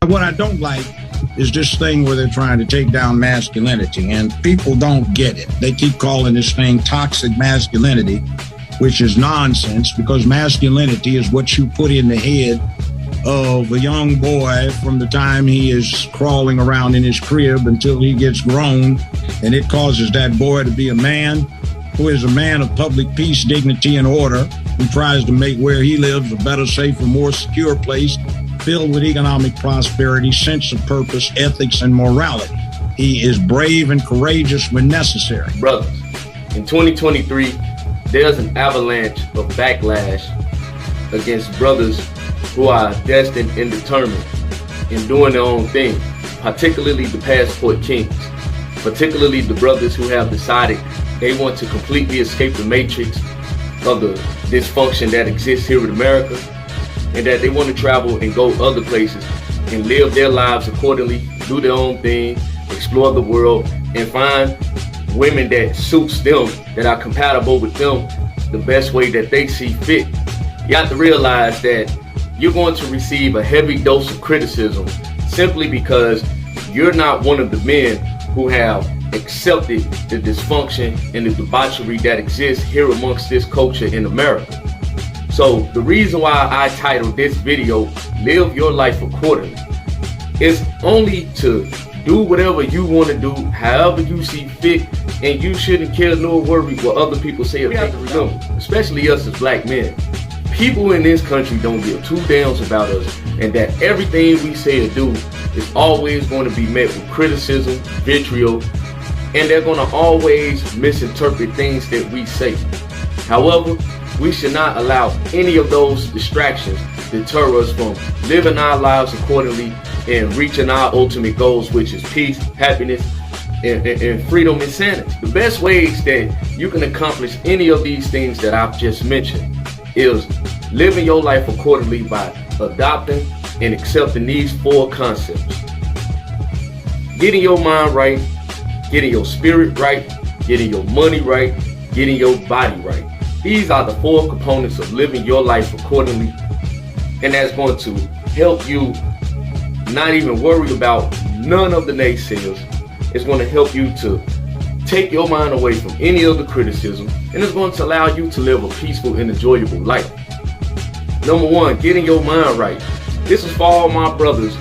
What I don't like is this thing where they're trying to take down masculinity, and people don't get it. They keep calling this thing toxic masculinity, which is nonsense, because masculinity is what you put in the head of a young boy from the time he is crawling around in his crib until he gets grown, and it causes that boy to be a man who is a man of public peace, dignity, and order, who tries to make where he lives a better, safer, more secure place, filled with economic prosperity, sense of purpose, ethics, and morality. He is brave and courageous when necessary. Brothers, in 2023, there's an avalanche of backlash against brothers who are destined and determined in doing their own thing, particularly the passport kings, particularly the brothers who have decided they want to completely escape the matrix of the dysfunction that exists here in America, and that they want to travel and go other places and live their lives accordingly, do their own thing, explore the world, and find women that suits them, that are compatible with them the best way that they see fit. You have to realize that you're going to receive a heavy dose of criticism simply because you're not one of the men who have accepted the dysfunction and the debauchery that exists here amongst this culture in America. So the reason why I titled this video, Live Your Life Accordingly, is only to do whatever you want to do, however you see fit, and you shouldn't care nor worry what other people say. We have to remember, especially us as black men, people in this country don't give two damns about us, and that everything we say or do is always going to be met with criticism, vitriol, and they're going to always misinterpret things that we say. However, we should not allow any of those distractions deter us from living our lives accordingly and reaching our ultimate goals, which is peace, happiness, and freedom and sanity. The best ways that you can accomplish any of these things that I've just mentioned is living your life accordingly by adopting and accepting these four concepts: getting your mind right, getting your spirit right, getting your money right, getting your body right. These are the four components of living your life accordingly, and that's going to help you not even worry about none of the naysayers. It's going to help you to take your mind away from any of the criticism, and it's going to allow you to live a peaceful and enjoyable life. Number one, getting your mind right. This is for all my brothers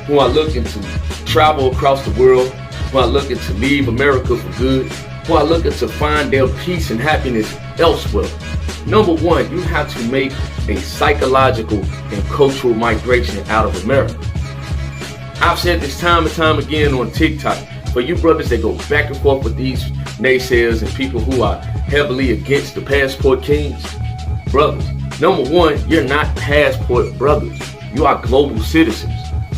who are looking to travel across the world, who are looking to leave America for good, who are looking to find their peace and happiness elsewhere. Number one, you have to make a psychological and cultural migration out of America. I've said this time and time again on TikTok, for you brothers that go back and forth with these naysayers and people who are heavily against the passport kings. Brothers, number one, you're not passport brothers. You are global citizens.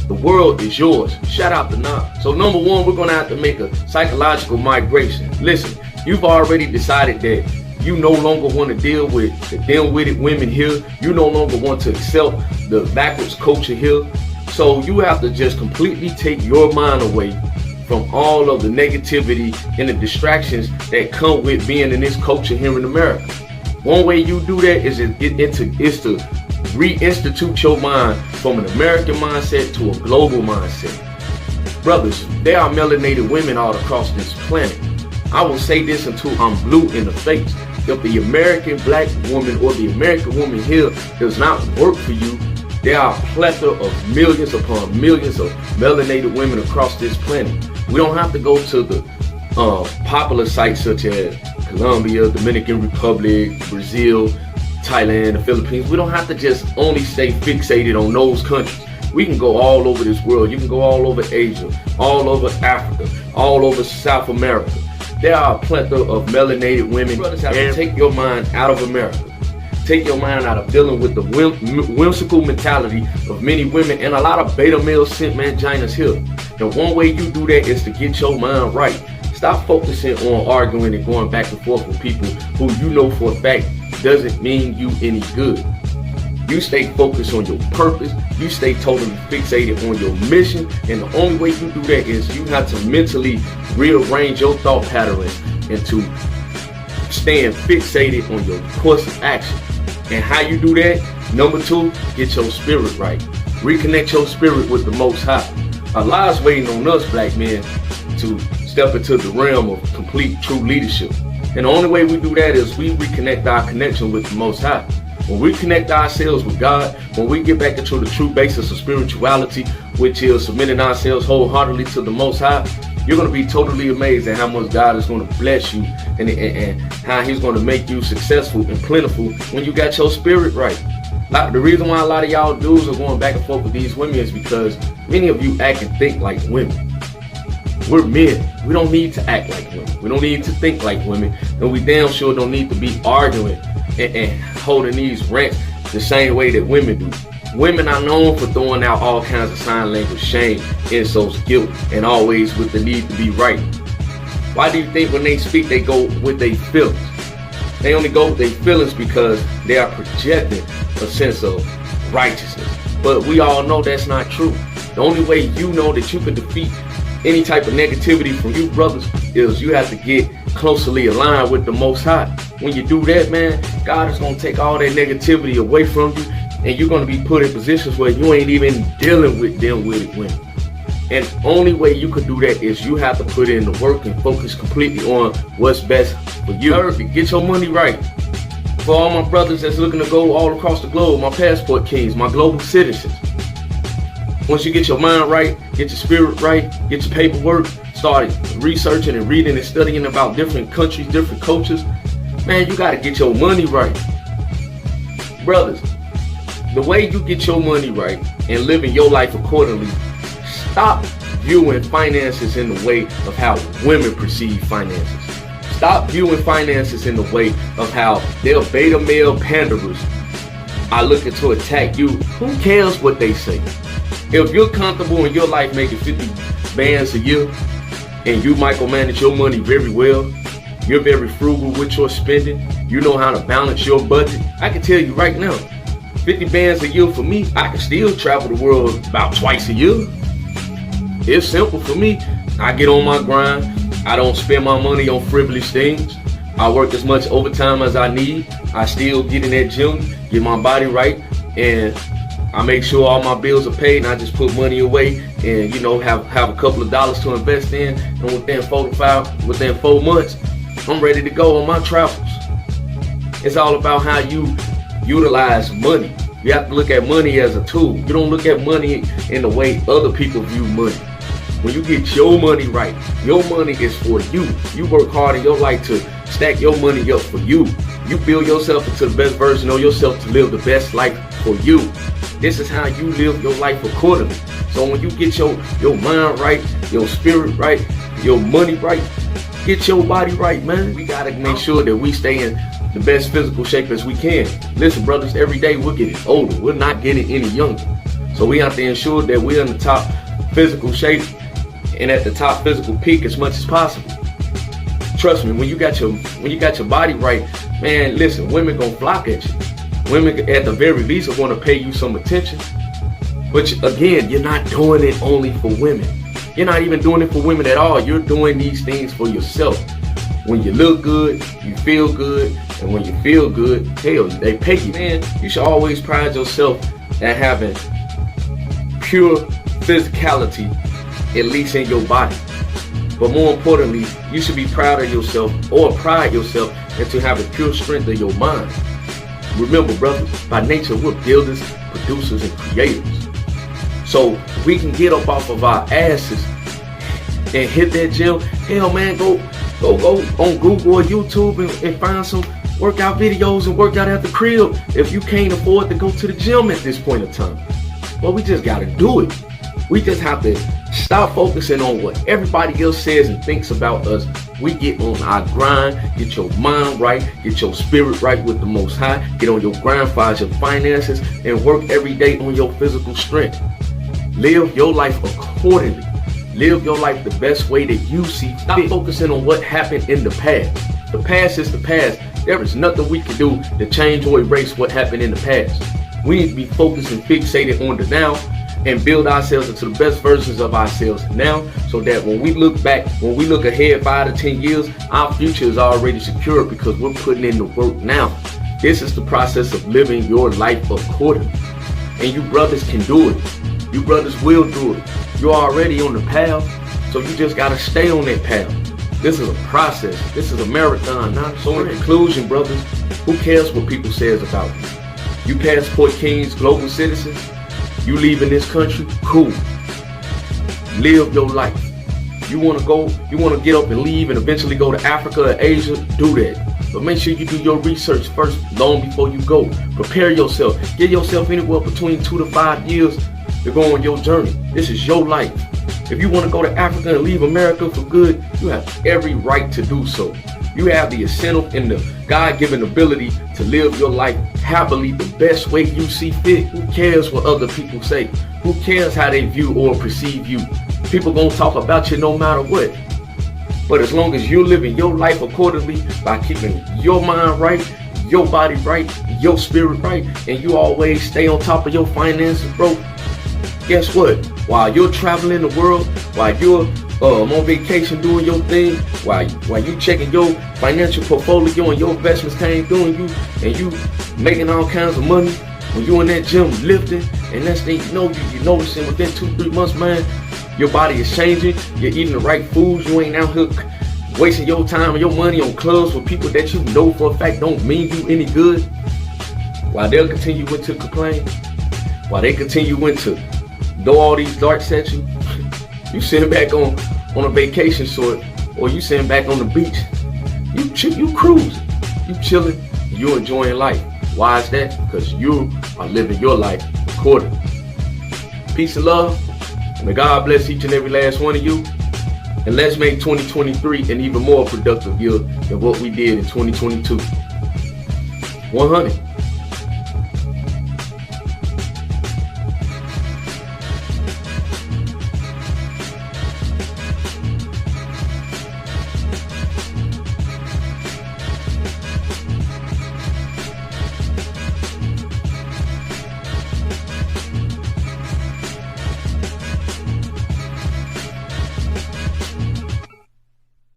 The world is yours. Shout out to Nas. So number one, we're going to have to make a psychological migration. Listen, you've already decided that you no longer want to deal with the dim-witted women here. You no longer want to accept the backwards culture here. So you have to just completely take your mind away from all of the negativity and the distractions that come with being in this culture here in America. One way you do that is to reinstitute your mind from an American mindset to a global mindset. Brothers, there are melanated women all across this planet. I will say this until I'm blue in the face. If the American black woman or the American woman here does not work for you, there are a plethora of millions upon millions of melanated women across this planet. We don't have to go to the popular sites such as Colombia, Dominican Republic, Brazil, Thailand, the Philippines. We don't have to just only stay fixated on those countries. We can go all over this world. You can go all over Asia, all over Africa, all over South America. There are a plethora of melanated women. Brothers have to take your mind out of America. Take your mind out of dealing with the whimsical mentality of many women and a lot of beta male simp manginas here. And one way you do that is to get your mind right. Stop focusing on arguing and going back and forth with people who you know for a fact doesn't mean you any good. You stay focused on your purpose. You stay totally fixated on your mission. And the only way you do that is you have to mentally rearrange your thought patterns into staying fixated on your course of action. And how you do that? Number two, get your spirit right. Reconnect your spirit with the Most High. Allah's waiting on us, black men, to step into the realm of complete true leadership. And the only way we do that is we reconnect our connection with the Most High. When we connect ourselves with God, when we get back into the true basis of spirituality, which is submitting ourselves wholeheartedly to the Most High, you're going to be totally amazed at how much God is going to bless you and how He's going to make you successful and plentiful when you got your spirit right. Like, the reason why a lot of y'all dudes are going back and forth with these women is because many of you act and think like women. We're men. We don't need to act like women. We don't need to think like women. And we damn sure don't need to be arguing and holding these rants the same way that women do. Women are known for throwing out all kinds of sign language, shame, insults, guilt, and always with the need to be right. Why do you think when they speak, they go with their feelings? They only go with their feelings because they are projecting a sense of righteousness. But we all know that's not true. The only way you know that you can defeat any type of negativity from you brothers is you have to get closely aligned with the Most High. When you do that, man, God is going to take all that negativity away from you, and you're going to be put in positions where you ain't even dealing with them with it women. And only way you can do that is you have to put in the work and focus completely on what's best for you. Thirdly, get your money right. For all my brothers that's looking to go all across the globe, my passport kings, my global citizens. Once you get your mind right, get your spirit right, get your paperwork, start researching and reading and studying about different countries, different cultures, man, you got to get your money right. Brothers, the way you get your money right and living your life accordingly, stop viewing finances in the way of how women perceive finances. Stop viewing finances in the way of how their beta male panderers are looking to attack you. Who cares what they say? If you're comfortable in your life making 50 bands a year and you micromanage your money very well, you're very frugal with your spending, you know how to balance your budget, I can tell you right now, 50 bands a year for me, I can still travel the world about twice a year. It's simple for me. I get on my grind. I don't spend my money on frivolous things. I work as much overtime as I need. I still get in that gym, get my body right, and I make sure all my bills are paid, and I just put money away and, you know, have a couple of dollars to invest in, and within 4 months, I'm ready to go on my travels. It's all about how you utilize money. You have to look at money as a tool. You don't look at money in the way other people view money. When you get your money right, your money is for you. You work hard in your life to stack your money up for you. You build yourself into the best version of yourself to live the best life for you. This is how you live your life accordingly. So when you get your mind right, your spirit right, your money right, get your body right, man. We gotta make sure that we stay in the best physical shape as we can. Listen, brothers, every day we're getting older. We're not getting any younger. So we have to ensure that we're in the top physical shape and at the top physical peak as much as possible. Trust me, when you got your body right, man, listen, women gonna flock at you. Women at the very least are gonna pay you some attention. But again, you're not doing it only for women. You're not even doing it for women at all. You're doing these things for yourself. When you look good, you feel good, and when you feel good, hell, they pay you. Man, you should always pride yourself at having pure physicality, at least in your body. But more importantly, you should be proud of yourself, or pride yourself into having pure strength of your mind. Remember, brothers, by nature, we're builders, producers, and creators. So we can get up off of our asses and hit that gym. Hell, man, go on Google or YouTube and find some workout videos and work out at the crib if you can't afford to go to the gym at this point in time. Well, we just got to do it. We just have to stop focusing on what everybody else says and thinks about us. We get on our grind, get your mind right, get your spirit right with the Most High, get on your grind for your finances, and work every day on your physical strength. Live your life accordingly. Live your life the best way that you see fit. Stop focusing on what happened in the past. The past is the past. There is nothing we can do to change or erase what happened in the past. We need to be focused and fixated on the now and build ourselves into the best versions of ourselves now, so that when we look back, when we look ahead 5 to 10 years, our future is already secure because we're putting in the work now. This is the process of living your life accordingly. And you brothers can do it. You brothers will do it. You're already on the path, so you just gotta stay on that path. This is a process. This is a marathon, not so in conclusion, brothers, who cares what people says about you? You passport kings, global citizens, you leaving this country, cool. Live your life. You wanna get up and leave and eventually go to Africa or Asia, do that. But make sure you do your research first, long before you go. Prepare yourself. Give yourself anywhere between 2 to 5 years to go on your journey. This is your life. If you want to go to Africa and leave America for good, you have every right to do so. You have the incentive and the God-given ability to live your life happily the best way you see fit. Who cares what other people say? Who cares how they view or perceive you? People gonna talk about you no matter what. But as long as you're living your life accordingly by keeping your mind right, your body right, your spirit right, and you always stay on top of your finances, bro, guess what? While you're traveling the world, while you're on vacation doing your thing, while you checking your financial portfolio and your investments came doing you, and you making all kinds of money, when you in that gym lifting, and next thing you know, you noticing within 2-3 months, man, your body is changing, you're eating the right foods, you ain't out here wasting your time and your money on clubs with people that you know for a fact don't mean you any good. While they'll continue to complain, while they continue to throw all these darts at you, you sitting back on a vacation sort, or you sitting back on the beach, you cruising, you chilling, you enjoying life. Why is that? Because you are living your life accordingly. Peace and love. May God bless each and every last one of you. And let's make 2023 an even more productive year than what we did in 2022. 100.